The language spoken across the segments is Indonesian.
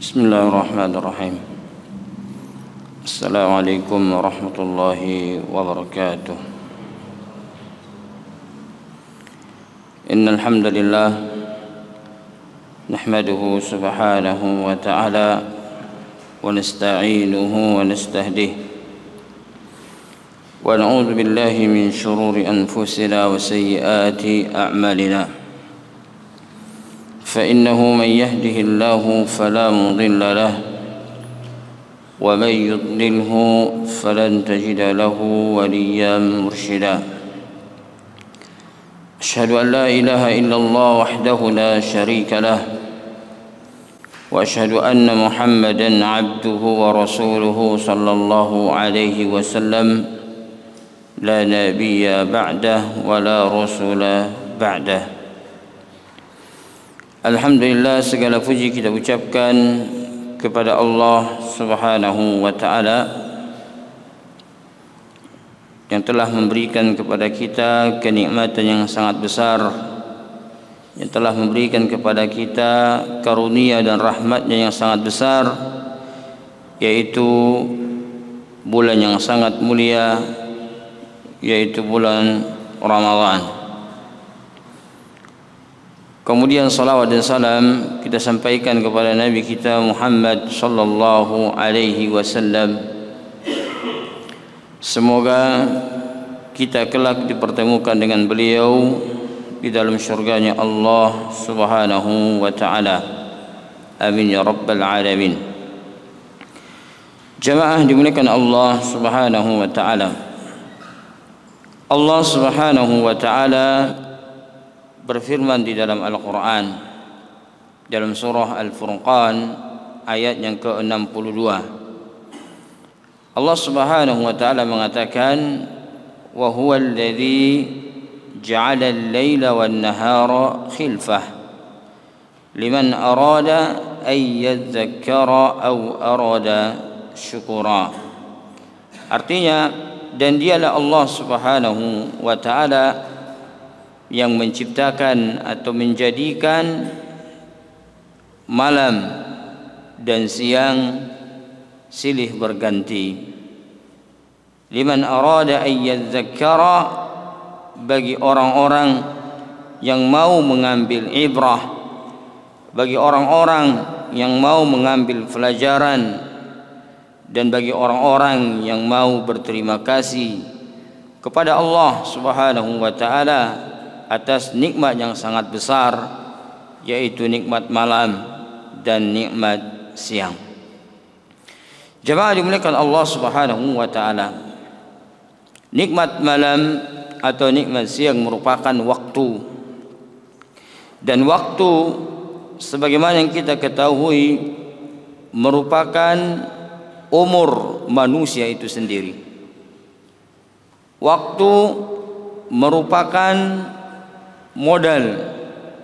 Bismillahirrahmanirrahim. Assalamualaikum warahmatullahi wabarakatuh. Innal hamdalillah nahmaduhu subhanahu wa ta'ala wa nasta'inuhu wa nastahdihi wa na'udzu billahi min shururi anfusina wa sayyiati a'malina. فإنه من يهده الله فلا مضل له ومن يضلله فلن تجد له وليا مرشدا أشهد أن لا إله إلا الله وحده لا شريك له وأشهد أن محمدا عبده ورسوله صلى الله عليه وسلم لا نبي بعده ولا رسول بعده. Alhamdulillah, segala puji kita ucapkan kepada Allah Subhanahu wa ta'ala yang telah memberikan kepada kita kenikmatan yang sangat besar, yang telah memberikan kepada kita karunia dan rahmatnya yang sangat besar, yaitu bulan yang sangat mulia, yaitu bulan Ramadan. Kemudian salawat dan salam kita sampaikan kepada Nabi kita Muhammad sallallahu alaihi wasallam. Semoga kita kelak dipertemukan dengan beliau di dalam syurganya Allah Subhanahu wa ta'ala. Amin ya rabbal alamin. Jamaah dimuliakan Allah Subhanahu wa ta'ala. Allah Subhanahu wa ta'ala berfirman di dalam Al-Quran dalam surah Al-Furqan ayat yang ke-62. Allah Subhanahu wa ta'ala mengatakan, wa huwa alladhi ja'ala al-laila wan-nahara khilfah liman arada an yadhakkara aw arada syukura. Artinya, dan dialah Allah Subhanahu wa ta'ala yang menciptakan atau menjadikan malam dan siang silih berganti. Liman arada an yadzakkara, bagi orang-orang yang mau mengambil ibrah, bagi orang-orang yang mau mengambil pelajaran, dan bagi orang-orang yang mau berterima kasih kepada Allah Subhanahu wa ta'ala atas nikmat yang sangat besar, yaitu nikmat malam dan nikmat siang. Jemaah dimuliakan Allah Subhanahu wa ta'ala, nikmat malam atau nikmat siang merupakan waktu, dan waktu sebagaimana yang kita ketahui merupakan umur manusia itu sendiri. Waktu merupakan modal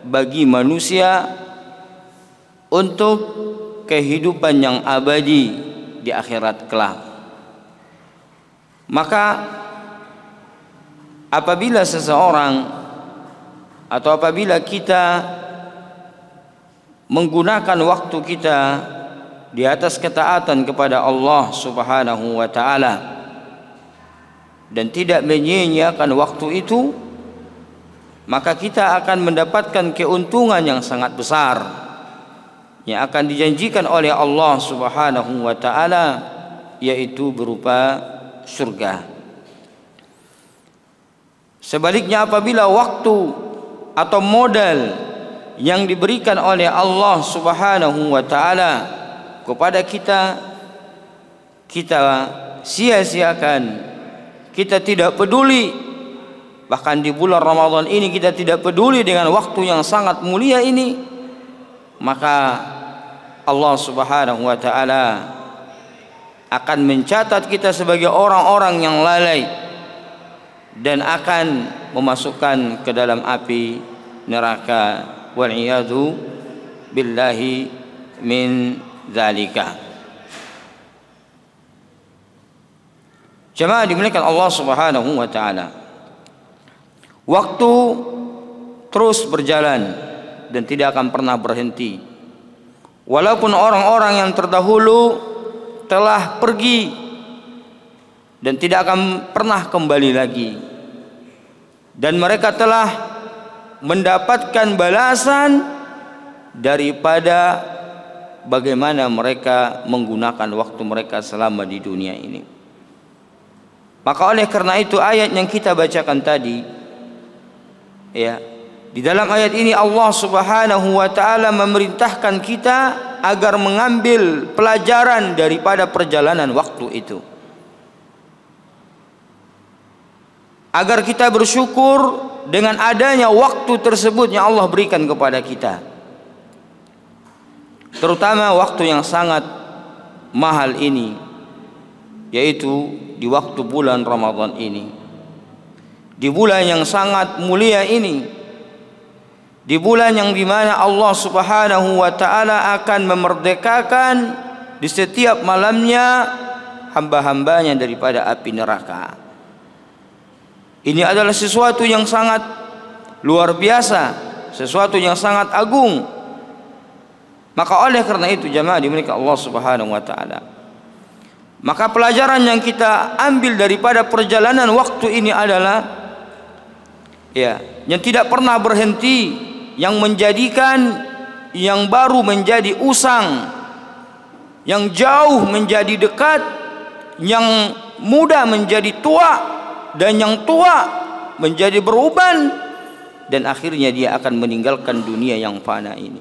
bagi manusia untuk kehidupan yang abadi di akhirat kelak. Maka apabila seseorang atau apabila kita menggunakan waktu kita di atas ketaatan kepada Allah Subhanahu wa ta'ala dan tidak menyia-nyiakan waktu itu, maka kita akan mendapatkan keuntungan yang sangat besar yang akan dijanjikan oleh Allah Subhanahu wa ta'ala, yaitu berupa surga. Sebaliknya, apabila waktu atau modal yang diberikan oleh Allah Subhanahu wa ta'ala kepada kita, kita sia-siakan, kita tidak peduli. Bahkan di bulan Ramadan ini kita tidak peduli dengan waktu yang sangat mulia ini, maka Allah Subhanahu wa ta'ala akan mencatat kita sebagai orang-orang yang lalai dan akan memasukkan ke dalam api neraka. Wal'iyadu billahi min dzalika. Jemaah dimuliakan Allah Subhanahu wa ta'ala, waktu terus berjalan dan tidak akan pernah berhenti. Walaupun orang-orang yang terdahulu telah pergi dan tidak akan pernah kembali lagi, dan mereka telah mendapatkan balasan daripada bagaimana mereka menggunakan waktu mereka selama di dunia ini. Maka oleh karena itu ayat yang kita bacakan tadi, ya, di dalam ayat ini Allah Subhanahu wa taala memerintahkan kita agar mengambil pelajaran daripada perjalanan waktu itu, agar kita bersyukur dengan adanya waktu tersebut yang Allah berikan kepada kita, terutama waktu yang sangat mahal ini, yaitu di waktu bulan Ramadan ini, di bulan yang sangat mulia ini, di bulan yang dimana Allah Subhanahu wa ta'ala akan memerdekakan di setiap malamnya hamba-hambanya daripada api neraka. Ini adalah sesuatu yang sangat luar biasa, sesuatu yang sangat agung. Maka oleh karena itu jamaah dimuliakan Allah Subhanahu wa ta'ala, maka pelajaran yang kita ambil daripada perjalanan waktu ini adalah, ya, yang tidak pernah berhenti, yang menjadikan yang baru menjadi usang, yang jauh menjadi dekat, yang muda menjadi tua, dan yang tua menjadi beruban, dan akhirnya dia akan meninggalkan dunia yang fana ini.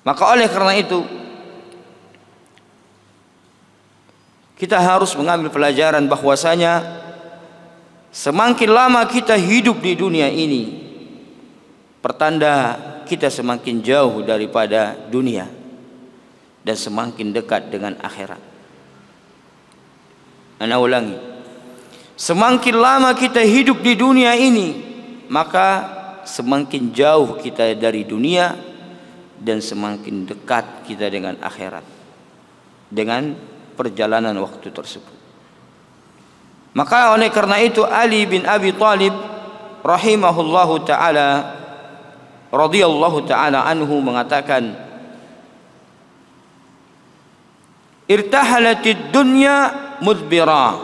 Maka oleh karena itu kita harus mengambil pelajaran bahwasanya semakin lama kita hidup di dunia ini, pertanda kita semakin jauh daripada dunia dan semakin dekat dengan akhirat. Ana ulangi, semakin lama kita hidup di dunia ini, maka semakin jauh kita dari dunia dan semakin dekat kita dengan akhirat dengan perjalanan waktu tersebut. Maka oleh karena itu Ali bin Abi Thalib rahimahullahu taala radhiyallahu taala anhu mengatakan, irtahalatid dunya mudbira,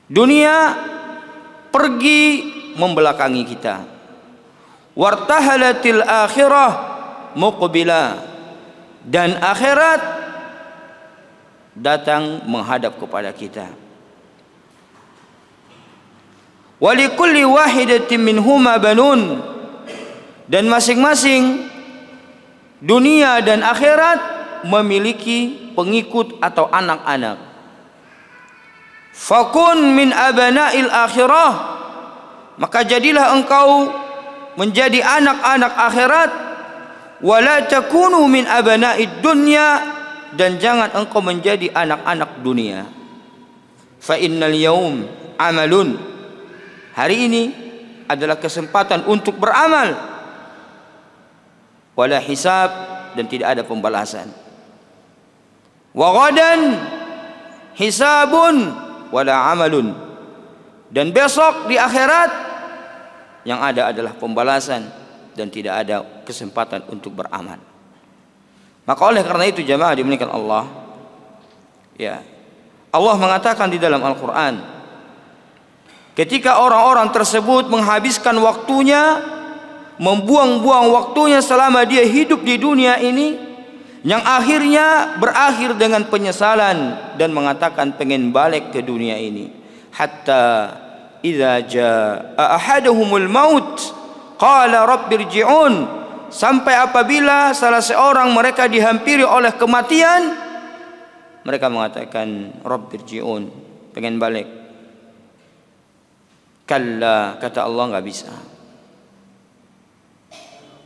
dunia pergi membelakangi kita, wartahalatil akhirah muqbila, dan akhirat datang menghadap kepada kita. Walikulli wahidatin minhuma banun, dan masing-masing dunia dan akhirat memiliki pengikut atau anak-anak. Fakun min abana'il akhirah, maka jadilah engkau menjadi anak-anak akhirat. Wala takunu min abana'id dunya, dan jangan engkau menjadi anak-anak dunia. Fa innal yaum amalun, hari ini adalah kesempatan untuk beramal. Wala hisab, dan tidak ada pembalasan. Wa ghadan hisabun wala amalun, dan besok di akhirat yang ada adalah pembalasan dan tidak ada kesempatan untuk beramal. Maka oleh karena itu jamaah dimuliakan Allah, ya, Allah mengatakan di dalam Al-Quran, ketika orang-orang tersebut menghabiskan waktunya, membuang-buang waktunya selama dia hidup di dunia ini, yang akhirnya berakhir dengan penyesalan dan mengatakan pengen balik ke dunia ini. Hatta idza jaa ahaduhumul maut qala rabbirji'un, sampai apabila salah seorang mereka dihampiri oleh kematian, mereka mengatakan rabbirji'un, pengen balik. Kalla, kata Allah, enggak bisa.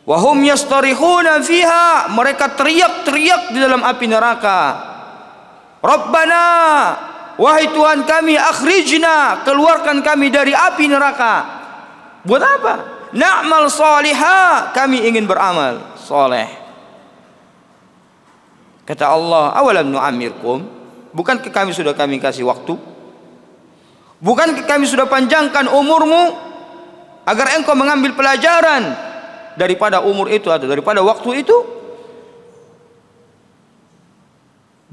Wahum yastarihuna fiha, mereka teriak-teriak di dalam api neraka. Rabbana, wahai Tuhan kami, akhrijna, keluarkan kami dari api neraka. Buat apa? Na'mal salihah, kami ingin beramal soleh. Kata Allah, awalam nu'amirkum, bukankah kami sudah kami kasih waktu? Bukankah kami sudah panjangkan umurmu agar engkau mengambil pelajaran daripada umur itu atau daripada waktu itu.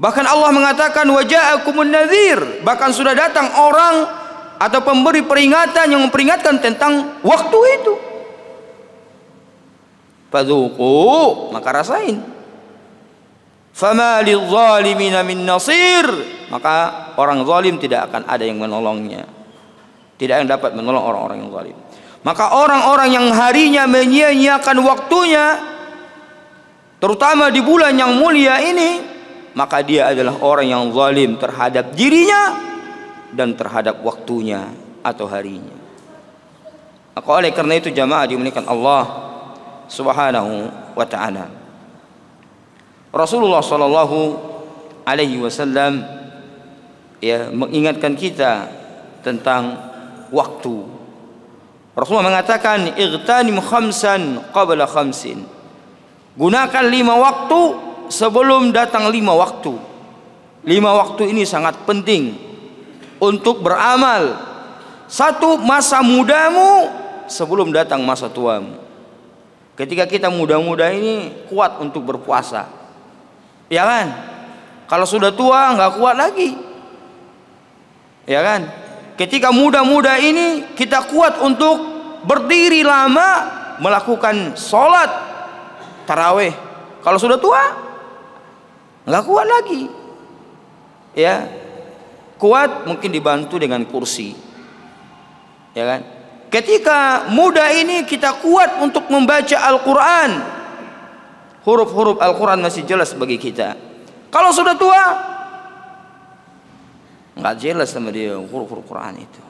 Bahkan Allah mengatakan wa ja'akumun nadhir, bahkan sudah datang orang atau pemberi peringatan yang memperingatkan tentang waktu itu. Fadzuqu, maka rasain. Fama lidzalimina min nasir, maka orang zalim tidak akan ada yang menolongnya. Tidak yang dapat menolong orang-orang yang zalim. Maka orang-orang yang harinya menyia-nyiakan waktunya, terutama di bulan yang mulia ini, maka dia adalah orang yang zalim terhadap dirinya dan terhadap waktunya atau harinya. Maka oleh karena itu jamaah dimuliakan Allah Subhanahu wa ta'ala, Rasulullah sallallahu alaihi wasallam ya mengingatkan kita tentang waktu. Rasulullah mengatakan igtanim khamsan qabla khamsin. Gunakan 5 waktu sebelum datang 5 waktu. 5 waktu ini sangat penting untuk beramal. 1, masa mudamu sebelum datang masa tuamu. Ketika kita muda-muda ini kuat untuk berpuasa, ya kan? Kalau sudah tua nggak kuat lagi, ya kan? Ketika muda-muda ini kita kuat untuk berdiri lama melakukan sholat tarawih. Kalau sudah tua nggak kuat lagi, ya. Kuat mungkin dibantu dengan kursi, ya kan? Ketika muda ini kita kuat untuk membaca Al-Quran, huruf-huruf Al-Quran masih jelas bagi kita. Kalau sudah tua nggak jelas sama dia huruf-huruf Quran itu.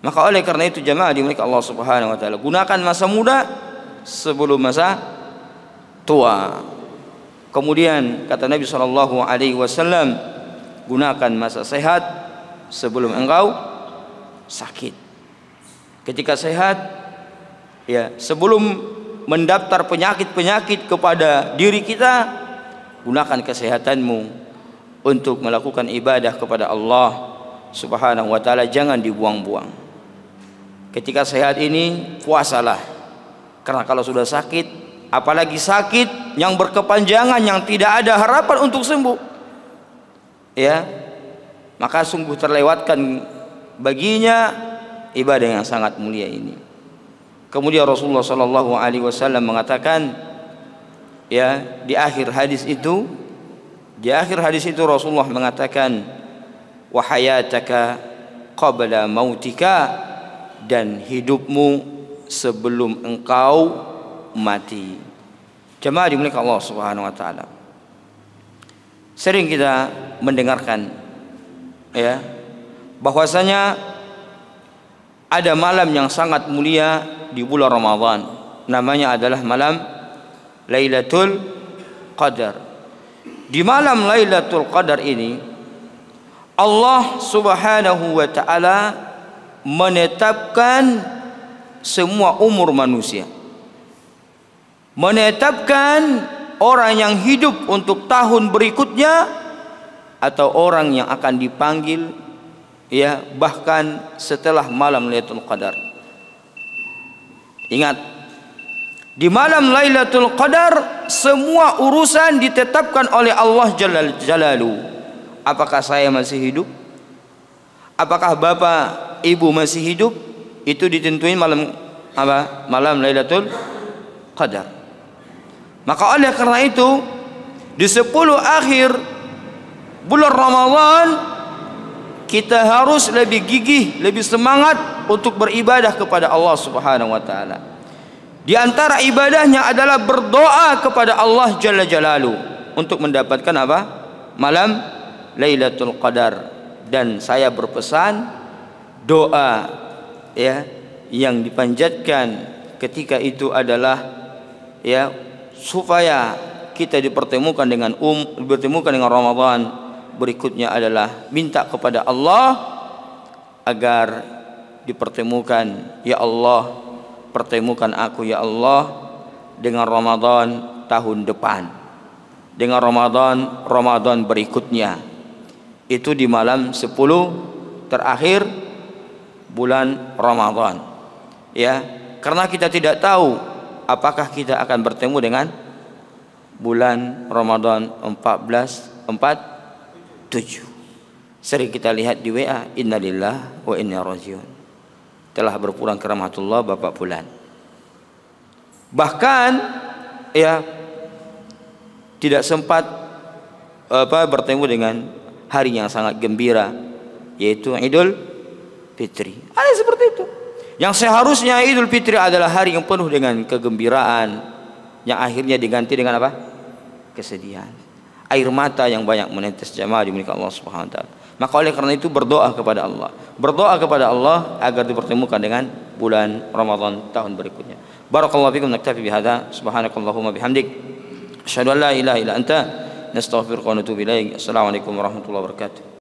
Maka oleh karena itu jamaah dimuliakan Allah Subhanahu wa ta'ala, gunakan masa muda sebelum masa tua. Kemudian kata Nabi SAW, gunakan masa sehat sebelum engkau sakit. Ketika sehat, ya, sebelum mendaftar penyakit-penyakit kepada diri kita, gunakan kesehatanmu untuk melakukan ibadah kepada Allah Subhanahu wa ta'ala. Jangan dibuang-buang. Ketika sehat ini puasalah, karena kalau sudah sakit, apalagi sakit yang berkepanjangan yang tidak ada harapan untuk sembuh, ya, maka sungguh terlewatkan baginya ibadah yang sangat mulia ini. Kemudian Rasulullah sallallahu alaihi wasallam mengatakan, ya, di akhir hadis itu Rasulullah mengatakan wa hayataka qabla mautika, dan hidupmu sebelum engkau mati. Jemaah dimuliakan Allah Subhanahu wa taala, sering kita mendengarkan, ya, bahwasanya ada malam yang sangat mulia di bulan Ramadan, namanya adalah malam Lailatul Qadar. Di malam Lailatul Qadar ini Allah Subhanahu wa ta'ala menetapkan semua umur manusia, menetapkan orang yang hidup untuk tahun berikutnya atau orang yang akan dipanggil, ya, bahkan setelah malam Lailatul Qadar. Ingat, di malam Lailatul Qadar semua urusan ditetapkan oleh Allah Jalla Jalaluhu. Apakah saya masih hidup? Apakah bapak ibu masih hidup? Itu ditentuin malam apa? Malam Lailatul Qadar. Maka oleh karena itu di 10 akhir bulan Ramadan kita harus lebih gigih, lebih semangat untuk beribadah kepada Allah Subhanahu wa ta'ala. Di antara ibadahnya adalah berdoa kepada Allah Jalla Jalaluhu untuk mendapatkan apa? Malam Lailatul Qadar. Dan saya berpesan, doa, ya, yang dipanjatkan ketika itu adalah, ya, supaya kita dipertemukan dengan Ramadan berikutnya adalah minta kepada Allah agar dipertemukan, ya Allah, pertemukan aku ya Allah dengan Ramadan tahun depan, dengan Ramadan berikutnya. Itu di malam 10 terakhir bulan Ramadan, ya, karena kita tidak tahu apakah kita akan bertemu dengan bulan Ramadan 1447. Sering kita lihat di WA, innalillah wa inna rajiun, telah berpulang ke rahmatullah Bapak bulan. Bahkan ya tidak sempat bertemu dengan hari yang sangat gembira, yaitu Idul Fitri. Ada seperti itu. Yang seharusnya Idul Fitri adalah hari yang penuh dengan kegembiraan, yang akhirnya diganti dengan apa? Kesedihan. Air mata yang banyak menetes jamaah dimiliki Allah Subhanahu wa taala. Maka oleh karena itu berdoa kepada Allah. Berdoa kepada Allah agar dipertemukan dengan bulan Ramadan tahun berikutnya. Barakallahu fikum, naktafi bihadza. Subhanakallahumma bihamdik, asyhadu an la ilaha illa anta, nastaghfiruka wa natubu ilaik. Assalamualaikum warahmatullahi wabarakatuh.